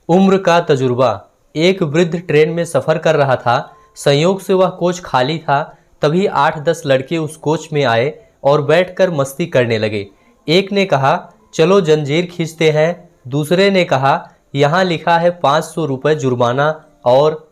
उम्र का तजुर्बा। एक वृद्ध ट्रेन में सफ़र कर रहा था। संयोग से वह कोच खाली था। तभी 8-10 लड़के उस कोच में आए और बैठकर मस्ती करने लगे। एक ने कहा, चलो जंजीर खींचते हैं। दूसरे ने कहा, यहाँ लिखा है 500 रुपये जुर्माना और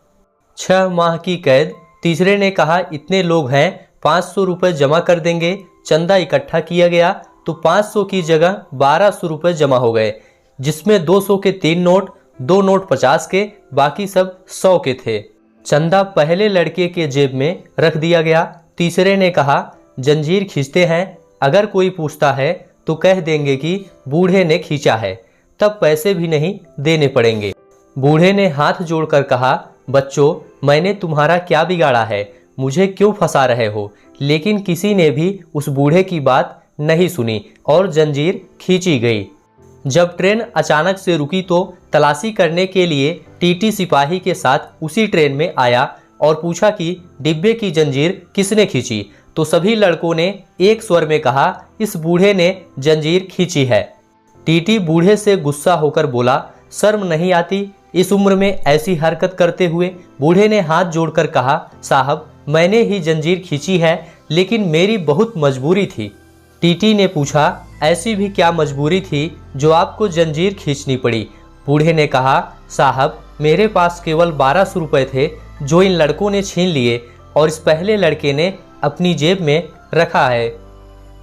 6 माह की कैद। तीसरे ने कहा, इतने लोग हैं, 500 रुपये जमा कर देंगे। चंदा इकट्ठा किया गया तो 500 की जगह 1200 रुपये जमा हो गए, जिसमें 200 के 3 नोट, 2 नोट 50 के, बाकी सब 100 के थे। चंदा पहले लड़के के जेब में रख दिया गया। तीसरे ने कहा, जंजीर खींचते हैं, अगर कोई पूछता है तो कह देंगे कि बूढ़े ने खींचा है, तब पैसे भी नहीं देने पड़ेंगे। बूढ़े ने हाथ जोड़कर कहा, बच्चों, मैंने तुम्हारा क्या बिगाड़ा है, मुझे क्यों फंसा रहे हो? लेकिन किसी ने भी उस बूढ़े की बात नहीं सुनी और जंजीर खींची गई। जब ट्रेन अचानक से रुकी तो तलाशी करने के लिए टीटी सिपाही के साथ उसी ट्रेन में आया और पूछा कि डिब्बे की जंजीर किसने खींची? तो सभी लड़कों ने एक स्वर में कहा, इस बूढ़े ने जंजीर खींची है। टीटी बूढ़े से गुस्सा होकर बोला, शर्म नहीं आती इस उम्र में ऐसी हरकत करते हुए? बूढ़े ने हाथ जोड़कर कहा, साहब, मैंने ही जंजीर खींची है, लेकिन मेरी बहुत मजबूरी थी। टीटी ने पूछा, ऐसी भी क्या मजबूरी थी जो आपको जंजीर खींचनी पड़ी? बूढ़े ने कहा, साहब, मेरे पास केवल 1200 रुपये थे जो इन लड़कों ने छीन लिए और इस पहले लड़के ने अपनी जेब में रखा है,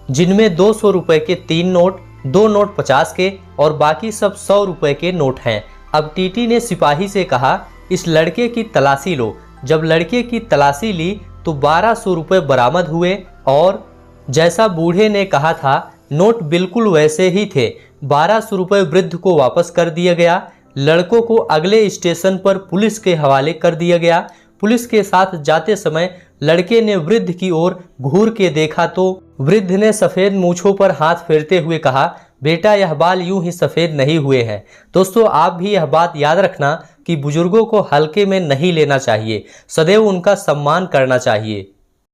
जिनमें 200 रुपये के 3 नोट, 2 नोट 50 के और बाकी सब 100 रुपये के नोट हैं। अब टीटी ने सिपाही से कहा, इस लड़के की तलाशी लो। जब लड़के की तलाशी ली तो 1200 रुपये बरामद हुए और जैसा बूढ़े ने कहा था, नोट बिल्कुल वैसे ही थे। 1200 रुपये वृद्ध को वापस कर दिया गया। लड़कों को अगले स्टेशन पर पुलिस के हवाले कर दिया गया। पुलिस के साथ जाते समय लड़के ने वृद्ध की ओर घूर के देखा तो वृद्ध ने सफ़ेद मूंछों पर हाथ फेरते हुए कहा, बेटा, यह बाल यूं ही सफ़ेद नहीं हुए हैं। दोस्तों, आप भी यह बात याद रखना कि बुजुर्गों को हल्के में नहीं लेना चाहिए, सदैव उनका सम्मान करना चाहिए।